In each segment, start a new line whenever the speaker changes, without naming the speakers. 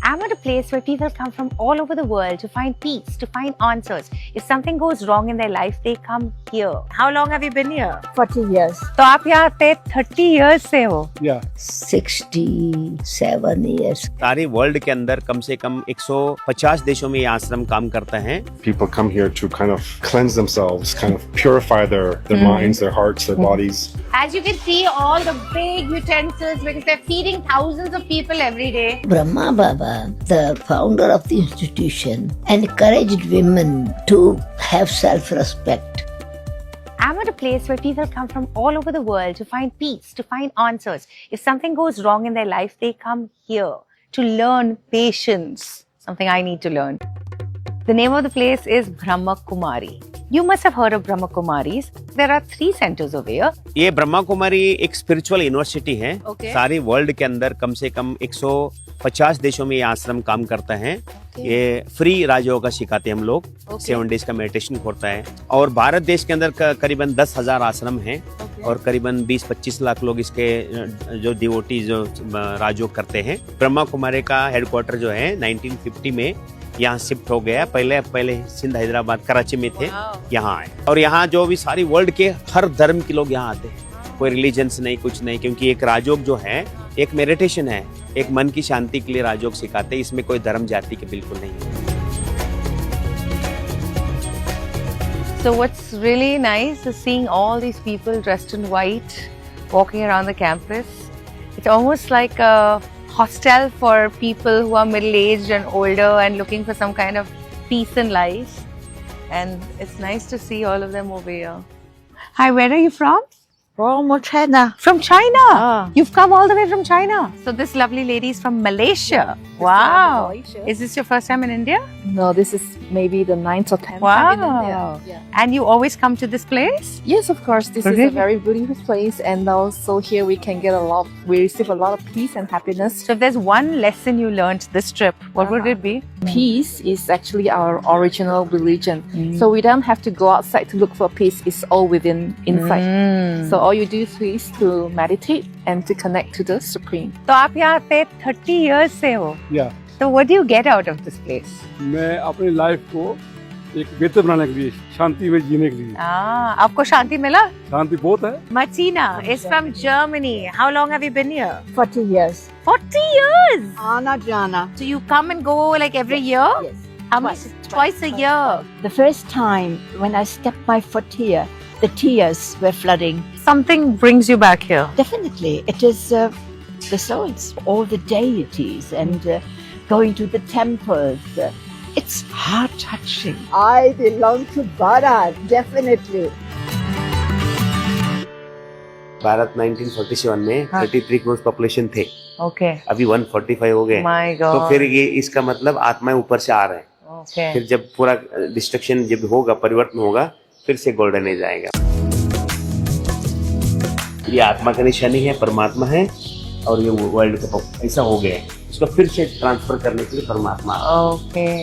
I'm at a place where people come from all over the world to find peace, to find answers. If something goes wrong in their life, they come here. How long have you been here?
40 years.
तो आप यहाँ पे 30 years से हो?
Yeah.
67 years.
सारे world के अंदर कम से कम 150 देशों में ये आश्रम काम करता है.
People come here to kind of cleanse themselves, kind of purify their minds, their hearts, their bodies.
As you can see, all the big utensils because they're feeding thousands of people every day.
Brahma Baba, the founder of the institution, encouraged women to have self-respect.
I'm at a place where people come from all over the world to find peace, to find answers. If something goes wrong in their life, they come here to learn patience, something I need to learn. The name of the place is Brahma Kumari. You must have heard of Brahma Kumaris. There are 3 centers over here.
ये ब्रह्मा कुमारी एक spiritual university है.
Okay.
सारे world के अंदर कम से कम 150 देशों में ये आश्रम काम करता है. ये फ्री राजयोगा सिखाते हैं हम लोग. 7 डेज का मेडिटेशन होता है. और भारत देश के अंदर करीबन 10,000 आश्रम हैं. और करीबन 20-25 लाख लोग इसके जो डिवोटी जो राजयोग करते हैं. ब्रह्मा कुमारी का हेडक्वार्टर जो है 1950 में यहाँ शिफ्ट हो गया. पहले सिंध, हैदराबाद, कराची में थे. यहाँ आए और यहाँ जो भी सारी वर्ल्ड के हर धर्म के लोग यहाँ आते हैं. कोई रिलीजन्स नहीं, कुछ नहीं, क्योंकि एक राजयोग जो है एक मेडिटेशन है. एक मन की शांति के लिए राजयोग सिखाते हैं. इसमें कोई धर्म जाति के बिल्कुल नहीं है.
So what's really nice is seeing all these people dressed in white walking around the campus. It's almost like a hostel for people who are middle-aged and older and looking for some kind of peace in life. And it's nice to see all of them over here. Hi, where are you from?
From China.
From China.
Ah.
You've come all the way from China. So this lovely lady is from Malaysia. Wow. Is this your first time in India?
No, this is maybe the 9th or 10th
Wow.
time in India. Yeah.
And you always come to this place?
Yes, of course. This is
Really?
a very beautiful place, and also here we can get we receive a lot of peace and happiness.
So if there's one lesson you learned this trip, what would it be?
Peace is actually our original religion, so we don't have to go outside to look for peace. It's all within inside. So all you do is to meditate and to connect to the Supreme.
तो आप यहाँ पे 30 years से हो.
Yeah.
So what do you get out of this place?
मैं अपनी life को एक बेहतर बनाने के लिए, शांति में जीने के लिए.
आपको शांति मिला?
शांति बहुत है.
Martina is from Germany. How long have you been here?
40 years.
40 years.
Anna Jana.
So you come and go like every year?
Yes.
How much? Twice a year.
The first time when I stepped my foot here, the tears were flooding.
Something brings you back here.
Definitely. It is the souls, all the deities, and going to the temples. It's heart-touching. I belong to Bharat, definitely.
Bharat 1947 में 33 crore population थे.
Okay.
अभी 145 हो गए.
My God.
तो फिर ये इसका मतलब आत्माएं ऊपर से आ रहे हैं.
Okay.
फिर जब पूरा डिस्ट्रक्शन जब होगा, परिवर्तन होगा, फिर से गोल्डन एज आएगा. ये आत्मा का निशानी है, परमात्मा है, और ये वर्ल्ड का ऐसा हो गया है. इसको फिर से ट्रांसफर करने के लिए परमात्मा.
Okay.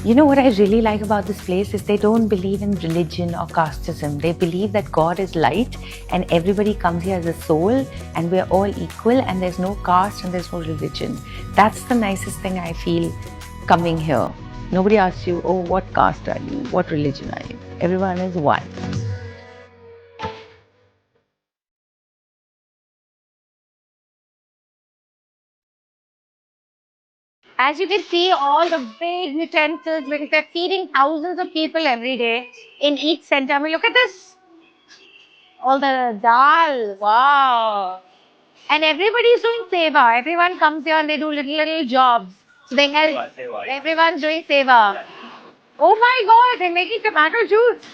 You know what I really like about this place is they don't believe in religion or casteism. They believe that God is light and everybody comes here as a soul and we're all equal and there's no caste and there's no religion. That's the nicest thing I feel coming here. Nobody asks you, oh, what caste are you? What religion are you? Everyone is one. As you can see, all the big utensils because they're feeding thousands of people every day in each center. I mean, look at this. All the dal. Wow. And everybody's doing seva. Everyone comes here and they do little jobs. So they help. Everyone's doing seva. Oh my God, they're making tomato juice.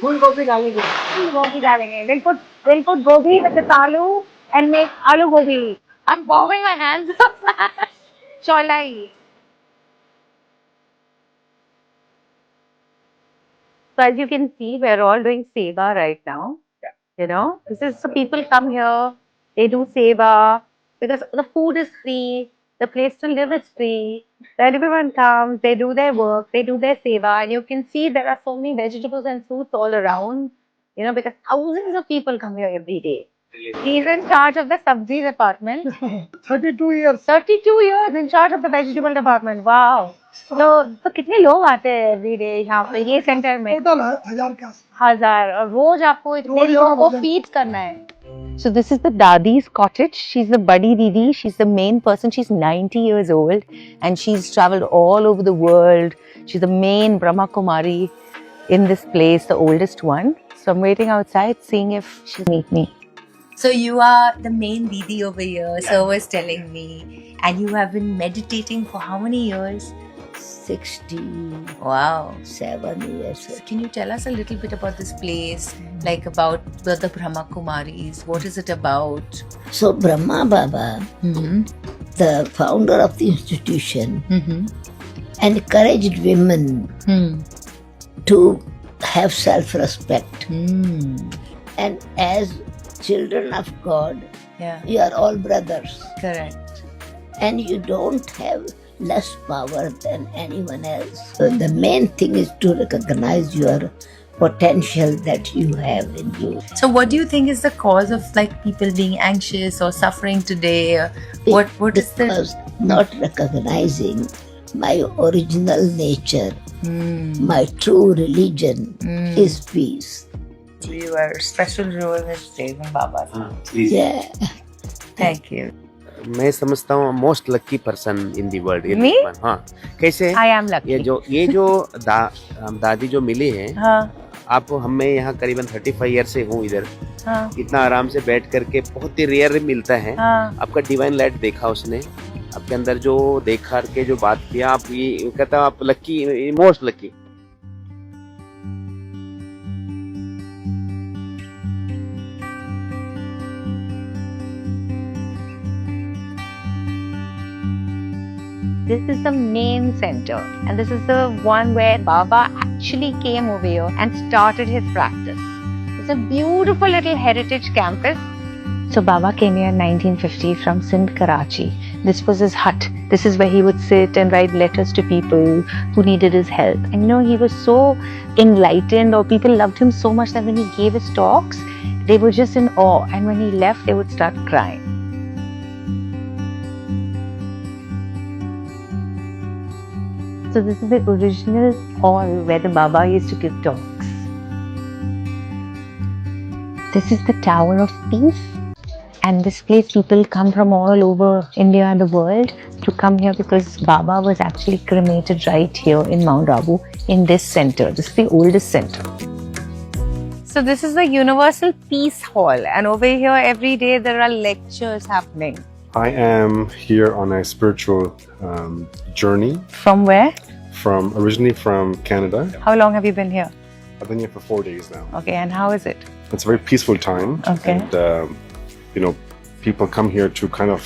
Full gobi डालेंगे. Full gobi डालेंगे. They'll put gobi with the aloo and make aloo gobi. I'm warming my hands up. Cholai. So as you can see, we're all doing seva right now. You know, this is so people come here, they do seva because the food is free, the place to live is free. Then everyone comes, they do their work, they do their seva, and you can see there are so many vegetables and fruits all around. You know, because thousands of people come here every day. He's in charge of the sabzi department.
32 years.
32 years in charge of the vegetable department. Wow. तो कितने लोग आते हैं everyday यहाँ पे ये centre में?
Total है 1000 के आस
1000 और रोज आपको इतने
रोज
लोगों को
यहाँ
फीड करना है. So this is the Dadi's cottage. She's the buddy Didi. She's the main person. She's 90 years old and she's traveled all over the world. She's the main Brahma Kumari in this place, the oldest one. So I'm waiting outside, seeing if she'll meet me.
So you are the main Didi over here, so was telling me. And you have been meditating for how many years?
67
Wow.
years.
So can you tell us a little bit about this place? Like about the Brahma Kumaris? What is it about?
So Brahma Baba,
Mm-hmm.
the founder of the institution,
Mm-hmm.
encouraged women
Hmm.
to have self-respect.
Mm.
And as children of God,
Yeah.
you are all brothers.
Correct.
And you don't have less power than anyone else. So the main thing is to recognize your potential that you have in you.
So what do you think is the cause of like people being anxious or suffering today? What is the
Because not recognizing my original nature,
Mm.
my true religion
Mm.
is peace.
You are a special role in saving Baba.
Yeah.
Thank you.
मैं समझता हूँ most lucky person in the world.
Me?
हाँ, कैसे?
I am lucky.
ये जो दादी जो मिली हैं,
हाँ,
आप हमें यहाँ करीबन 35 ईयर से हूँ इधर.
हाँ,
इतना आराम से बैठ करके बहुत ही रेयर मिलता है.
हाँ.
आपका डिवाइन लाइट देखा उसने, आपके अंदर जो देखा के जो बात किया, आप ये कहता आप lucky, most lucky.
This is the main center, and this is the one where Baba actually came over here and started his practice. It's a beautiful little heritage campus. So Baba came here in 1950 from Sindh, Karachi. This was his hut. This is where he would sit and write letters to people who needed his help. And you know, he was so enlightened, or people loved him so much that when he gave his talks, they were just in awe. And when he left, they would start crying. So this is the original hall where the Baba used to give talks. This is the Tower of Peace. And this place, people come from all over India and the world to come here because Baba was actually cremated right here in Mount Abu in this center. This is the oldest center. So this is the Universal Peace Hall, and over here every day there are lectures happening.
I am here on a spiritual journey
From where?
originally from Canada.
How long have you been here?
I've been here for 4 days now.
Okay, and how is it?
It's a very peaceful time.
Okay.
And, people come here to kind of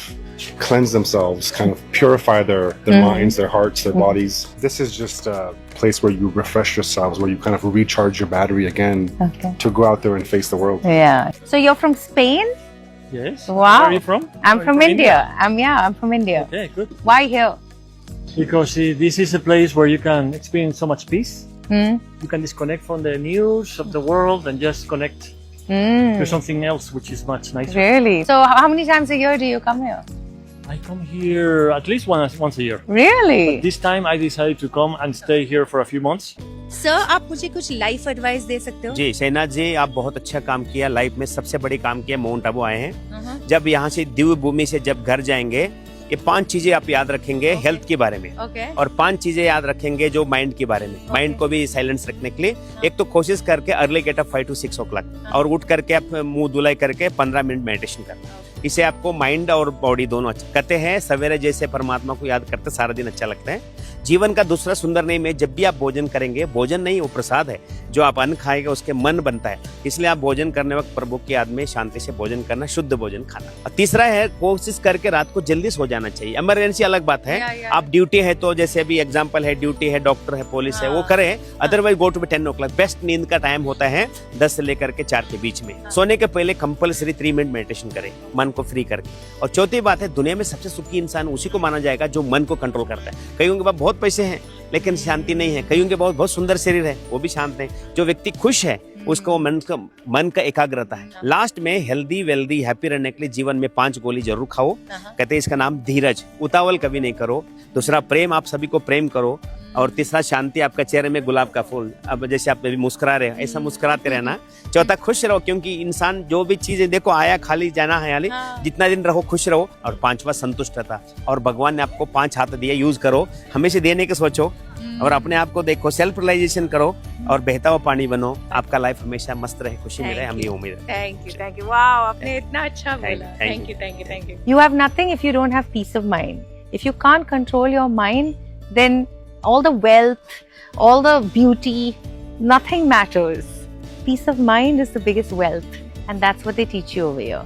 cleanse themselves, kind of purify their minds, their hearts, their bodies. This is just a place where you refresh yourselves, where you kind of recharge your battery again
Okay.
to go out there and face the world.
Yeah. So you're from Spain?
Yes.
Wow.
Where are you from?
I'm
Are you
from India. I'm from India.
Okay, good.
Why here?
Because this is a place where you can experience so much peace.
Hmm.
You can disconnect from the news of the world and just connect
Hmm.
to something else, which is much nicer.
Really? So how many times a year do you come here?
I come here at least once a year.
Really?
This time I decided to come and stay here for a few months.
Sir, आप मुझे कुछ life advice दे सकते हो?
जी शहनाज जी, आप बहुत अच्छा काम किया. लाइफ में सबसे बड़ी काम किया, माउंट आबू आए हैं. जब यहाँ से दिव्य भूमि से जब घर जाएंगे, ये 5 चीजें आप याद रखेंगे हेल्थ के बारे में,
Okay.
और 5 चीजें याद रखेंगे जो माइंड के बारे में. माइंड को भी साइलेंस रखने के लिए एक तो कोशिश करके early get up 5 to 6 o'clock और उठ करके आप मुंह धुलाई करके 15 मिनट मेडिटेशन करना. इससे आपको माइंड और बॉडी दोनों अच्छा. कहते हैं सवेरे जैसे परमात्मा को याद करते सारा दिन अच्छा लगता है. जीवन का दूसरा सुंदर नेम है, जब भी आप भोजन करेंगे, भोजन नहीं वो प्रसाद है, जो आप अन्न खाएंगे उसके मन बनता है. इसलिए आप भोजन करने वक्त प्रभु की याद में शांति से भोजन करना, शुद्ध भोजन खाना. और तीसरा है कोशिश करके रात को जल्दी सो जाना चाहिए. इमरजेंसी अलग बात है, आप ड्यूटी है तो जैसे अभी एग्जाम्पल है, ड्यूटी है, डॉक्टर है, पुलिस है, वो करें. Otherwise go to be 10 o'clock. Best नींद का टाइम होता है 10 से लेकर के 4 के बीच में. सोने के पहले कंपल्सरी 3 मिनट मेडिटेशन करें, मन को फ्री करके. और चौथी बात है, दुनिया में सबसे सुखी इंसान उसी को माना जाएगा जो मन को कंट्रोल करता है. कईयों के पास बहुत पैसे हैं लेकिन शांति नहीं है, कईयों के बहुत सुंदर शरीर है वो भी शांत है. जो व्यक्ति खुश है उसको मन का एकाग्रता है। लास्ट में हेल्दी वेल्दी हैप्पी रहने के लिए जीवन में 5 गोली जरूर खाओ। कहते हैं इसका नाम धीरज, उतावल कभी नहीं करो। दूसरा प्रेम, आप सभी को प्रेम करो। और तीसरा शांति, आपका चेहरे में गुलाब का फूल, अब जैसे आप अभी मुस्कुरा रहे हो ऐसा मुस्कुराते रहना। चौथा खुश रहो, क्योंकि इंसान जो भी चीजें देखो आया खाली जाना है हाली, जितना दिन रहो खुश रहो। और 5वां संतुष्टता, और भगवान ने आपको 5 हाथ दिए, यूज करो, हमेशा देने के सोचो और अपने आप को देखो, सेल्फ रियलाइजेशन करो और बहता हुआ पानी बनो। आपका लाइफ हमेशा मस्त रहे, खुशी में रहे, हम ये उम्मीद है।
थैंक यू वाओ, आपने इतना अच्छा बोला।
Thank you.
Thank you. You have nothing if you don't have peace of mind. If you can't control your mind, then all the wealth, all the beauty, nothing matters. Peace of mind is the biggest wealth, and that's what they teach you over here.